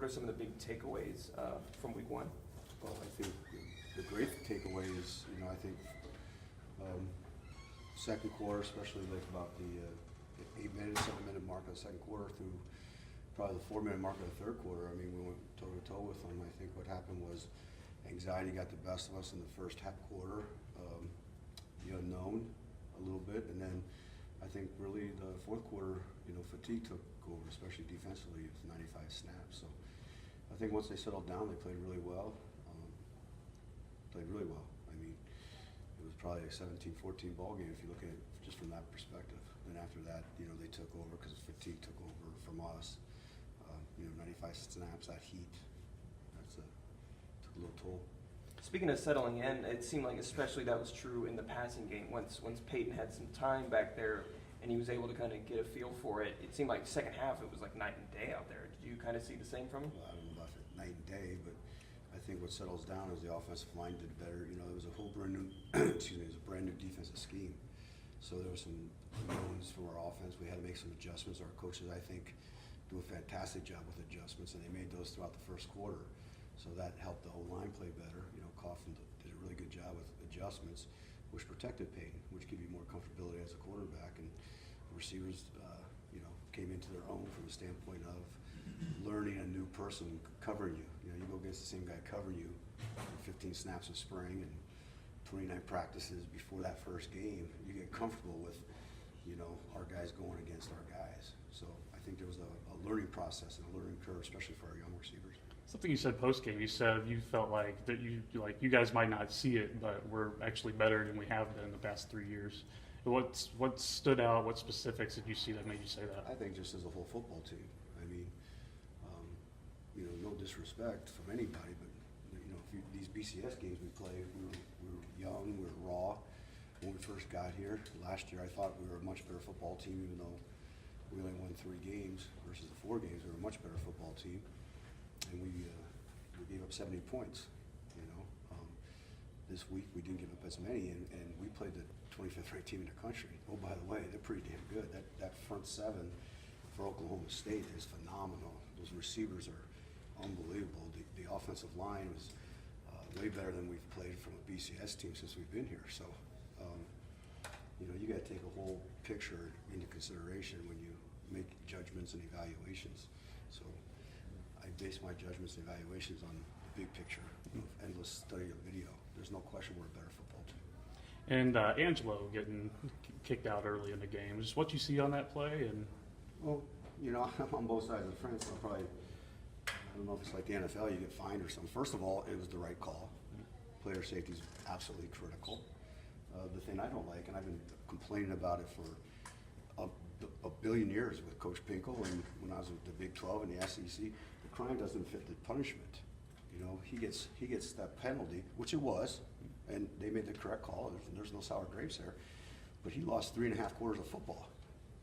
what are some of the big takeaways from week one? Well, I think the great takeaway is, I think second quarter, especially like about the 8-minute, 7-minute mark of the second quarter through probably the 4-minute mark of the third quarter. I mean, we went toe to toe with them. I think what happened was anxiety got the best of us in the first half quarter, the unknown a little bit, and then I think really the fourth quarter, fatigue took over, especially defensively. It's 95 snaps. So I think once they settled down, they played really well. I mean, it was probably a 17-14 ball game if you look at it just from that perspective. And after that, they took over because fatigue took over from us. 95 snaps, that heat, took a little toll. Speaking of settling in, it seemed like especially that was true in the passing game. Once Peyton had some time back there and he was able to kind of get a feel for it, it seemed like the second half it was like night and day out there. Did you kind of see the same from him? Well, I don't know about night and day, but I think what settles down is the offensive line did better. It was a whole brand new, it was a brand new defensive scheme. So there were some unknowns from our offense. We had to make some adjustments. Our coaches, I think, do a fantastic job with adjustments, and they made those throughout the first quarter. So that helped the whole line play better. Coughlin did a really good job with adjustments, which protected Peyton, which gave you more comfortability as a quarterback. And the receivers, came into their own from the standpoint of learning a new person covering you. You go against the same guy covering you for 15 snaps in spring and 29 practices before that first game. You get comfortable with, our guys going against our guys. So I think there was a learning process and a learning curve, especially for our young receivers. Something you said post game. You said you felt like that you guys might not see it, but we're actually better than we have been in the past 3 years. What stood out? What specifics did you see that made you say that? I think just as a whole football team. I mean, no disrespect from anybody, but these BCS games we played, we were young, we were raw. When we first got here last year, I thought we were a much better football team, even though we only won 3 games versus the 4 games. We were a much better football team. And we gave up 70 points, This week we didn't give up as many, and we played the 25th ranked team in the country. Oh, by the way, they're pretty damn good. That front seven for Oklahoma State is phenomenal. Those receivers are unbelievable. The offensive line was way better than we've played from a BCS team since we've been here. So, you got to take a whole picture into consideration when you make judgments and evaluations. So I base my judgments and evaluations on the big picture of endless study of video. There's no question we're a better football team. And Angelo getting kicked out early in the game. Just what you see on that play? And well, I'm on both sides of the fence. So I don't know if it's like the NFL, you get fined or something. First of all, it was the right call. Player safety is absolutely critical. The thing I don't like, and I've been complaining about it for a billion years with Coach Pinkel, and when I was with the Big 12 and the SEC, the crime doesn't fit the punishment. He gets that penalty, which it was, and they made the correct call. There's no sour grapes there, but he lost 3.5 quarters of football.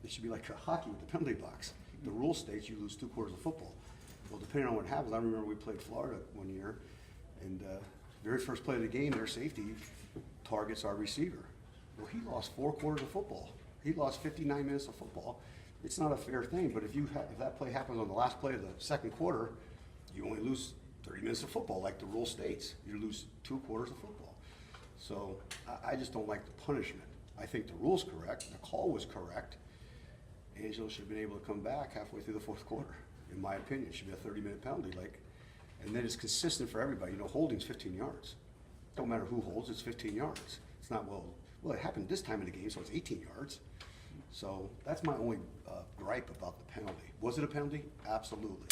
It should be like hockey with the penalty box. The rule states you lose 2 quarters of football. Well, depending on what happens, I remember we played Florida one year, and very first play of the game, their safety targets our receiver. Well, he lost 4 quarters of football. He lost 59 minutes of football. It's not a fair thing, but if that play happens on the last play of the second quarter, you only lose 30 minutes of football, like the rule states. You lose 2 quarters of football. So I just don't like the punishment. I think the rule's correct. The call was correct. Angelo should have been able to come back halfway through the fourth quarter. In my opinion, it should be a 30-minute penalty, and then it's consistent for everybody. Holding's 15 yards. Don't matter who holds, it's 15 yards. It's not, well, it happened this time in the game, so it's 18 yards. So that's my only gripe about the penalty. Was it a penalty? Absolutely.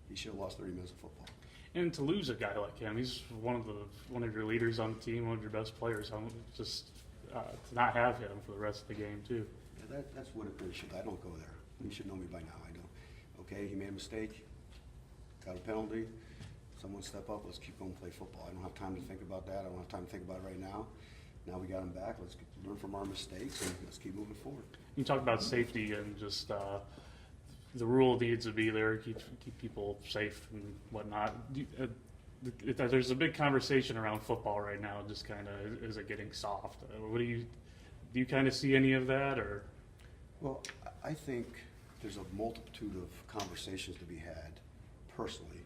He should have lost 30 minutes of football. And to lose a guy like him, he's one of your leaders on the team, one of your best players. Just to not have him for the rest of the game too. Yeah, that's what it really should. I don't go there. You should know me by now. I don't. Okay, he made a mistake, got a penalty. Someone step up. Let's keep going and play football. I don't have time to think about that. I don't have time to think about it right now. Now we got him back. Let's learn from our mistakes and let's keep moving forward. You talk about safety and just the rule needs to be there, keep people safe and whatnot. There's a big conversation around football right now. Just kind of, is it getting soft? Do you kind of see any of that, or? Well, I think there's a multitude of conversations to be had. personally,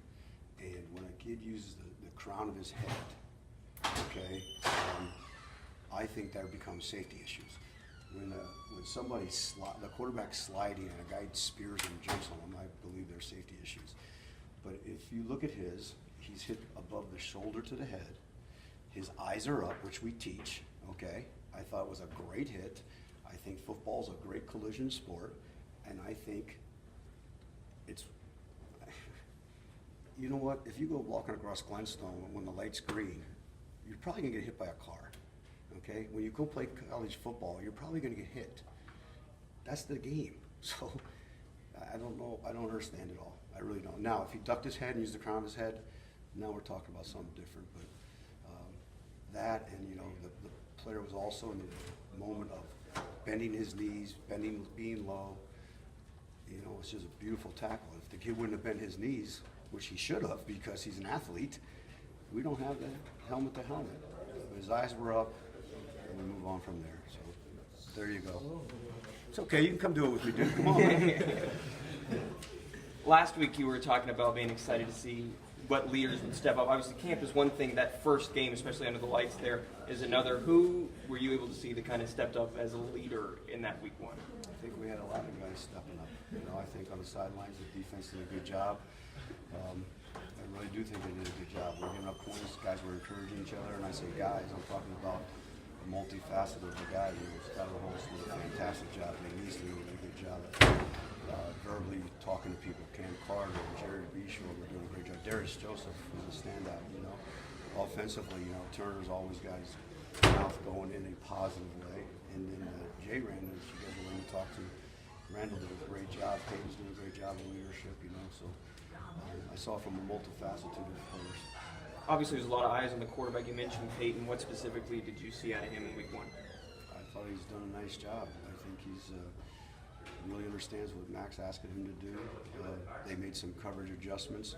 and when a kid uses the crown of his head, okay, I think that becomes safety issues. When somebody the quarterback's sliding and a guy spears and jumps on him, I believe there's safety issues. But if you look at he's hit above the shoulder to the head. His eyes are up, which we teach, okay? I thought it was a great hit. I think football's a great collision sport, and I think it's, you know what, if you go walking across Glenstone when the light's green, you're probably gonna get hit by a car, okay? When you go play college football, you're probably gonna get hit. That's the game. So, I don't know, I don't understand it all. I really don't. Now, if he ducked his head and used the crown of his head, now we're talking about something different, but that, and you know, the player was also in the moment of bending his knees, being low. You know, it's just a beautiful tackle. If the kid wouldn't have bent his knees, which he should have because he's an athlete, we don't have the helmet to helmet. His eyes were up, and we move on from there. So there you go. It's okay, you can come do it with me, dude. Come on. Last week you were talking about being excited to see what leaders would step up. Obviously, camp is one thing. That first game, especially under the lights there, is another. Who were you able to see that kind of stepped up as a leader in that week one? I think we had a lot of guys stepping up. You know, I think on the sidelines, the defense did a good job. I really do think they did a good job. We're giving up points. Guys were encouraging each other, and I say guys, I'm talking about the multifaceted of the guy. You know, Steckel did a fantastic job. He's doing a good job at verbally talking to people. Cam Carter and Jared Bishore were doing a great job. Darius Joseph was a standout, you know. Offensively, you know, Turner's always got his mouth going in a positive way. And then Jay Randall, as you guys are going to talk to, Randall did a great job. Peyton's doing a great job of leadership, you know. So I saw from a multifaceted of players. Obviously, there's a lot of eyes on the quarterback. You mentioned Peyton. What specifically did you see out of him in week one? I thought he's done a nice job. I think he's really understands what Mac's asking him to do. They made some coverage adjustments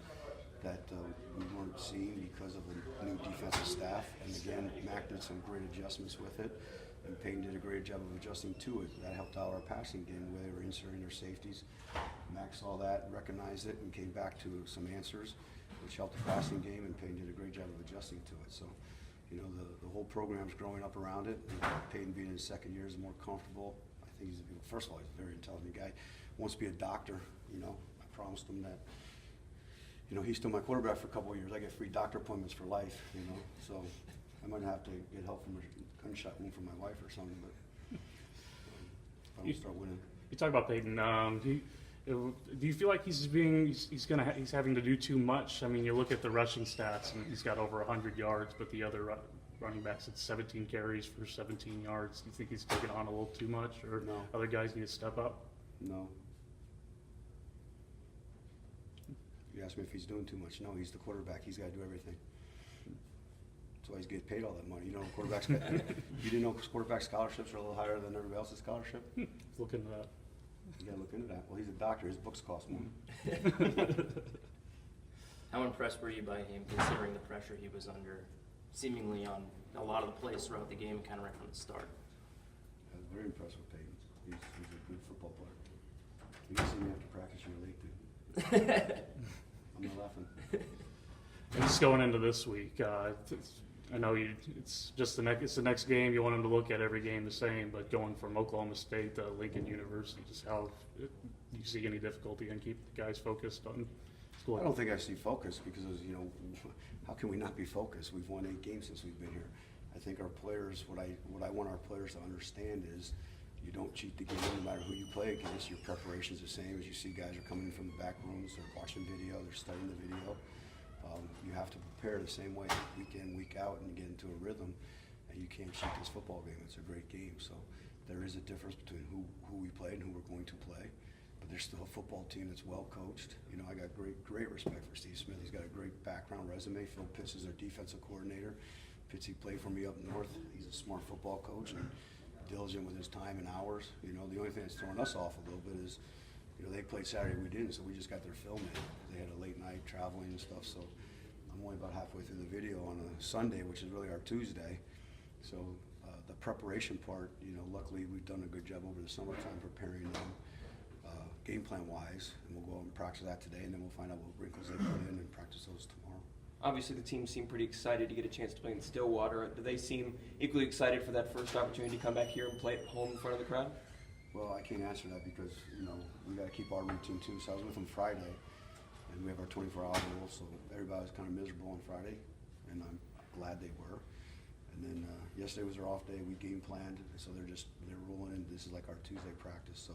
that we weren't seeing because of the new defensive staff. And again, Mac did some great adjustments with it, and Peyton did a great job of adjusting to it. That helped out our passing game the way they were inserting their safeties. Mac saw that, recognized it, and came back to some answers, which helped the passing game, and Peyton did a great job of adjusting to it. So, you know, the whole program's growing up around it. And Peyton being in his second year is more comfortable. I think first of all, he's a very intelligent guy. Wants to be a doctor, you know. I promised him that, you know, he's still my quarterback for a couple of years. I get free doctor appointments for life, you know. So I might have to get help from a gunshot wound from my wife or something, but if I don't start winning. You talk about Peyton. Do you feel like he's having to do too much? I mean, you look at the rushing stats, and he's got over 100 yards, but the other running backs at 17 carries for 17 yards. Do you think he's taking on a little too much, or No. other guys need to step up? No. You asked me if he's doing too much. No, he's the quarterback. He's got to do everything. That's why he's getting paid all that money. You know, quarterbacks. You didn't know quarterback scholarships are a little higher than everybody else's scholarship? Look into that. You got to look into that. Well, he's a doctor. His books cost more. How impressed were you by him, considering the pressure he was under, seemingly on a lot of the plays throughout the game, kind of right from the start? I was very impressed with Peyton. He's a good football player. You can see me after practice, you're late, dude. I'm not laughing. And just going into this week, I know it's just the next game. You want them to look at every game the same, but going from Oklahoma State to Lincoln University, just do you see any difficulty in keeping the guys focused on school? I don't think I see focus because, you know, how can we not be focused? We've won 8 games since we've been here. I think our players, what I want our players to understand is you don't cheat the game no matter who you play against. Your preparation's the same. As you see, guys are coming from the back rooms, they're watching video, they're studying the video. You have to prepare the same way week in, week out, and get into a rhythm. And you can't cheat this football game. It's a great game. So there is a difference between who we play and who we're going to play. But there's still a football team that's well coached. You know, I got great respect for Steve Smith. He's got a great background resume. Phil Pitts is our defensive coordinator. Pitts, he played for me up north. He's a smart football coach and diligent with his time and hours. You know, the only thing that's throwing us off a little bit is, you know, they played Saturday, we didn't, so we just got their film in. They had a late night traveling and stuff, so I'm only about halfway through the video on a Sunday, which is really our Tuesday. So the preparation part, you know, luckily we've done a good job over the summertime preparing them, game plan wise, and we'll go out and practice that today, and then we'll find out what wrinkles they put in and practice those tomorrow. Obviously, the team seemed pretty excited to get a chance to play in Stillwater. Do they seem equally excited for that first opportunity to come back here and play at home in front of the crowd? Well, I can't answer that because, we gotta keep our routine too. So I was with them Friday, and we have our 24-hour rule, so everybody was kind of miserable on Friday, and I'm glad they were. And then yesterday was their off day. We game planned, so they're rolling in. This is like our Tuesday practice, so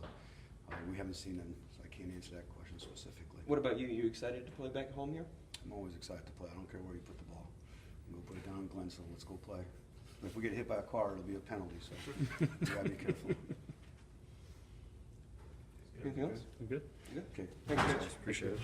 we haven't seen them, so I can't answer that question specifically. What about you? You excited to play back at home here? I'm always excited to play. I don't care where you put the ball. I'm gonna put it down in Glen, so let's go play. But if we get hit by a car, it'll be a penalty, so we gotta be careful. Anything else? I'm good. You good? Okay. Thanks, Coach. Appreciate it.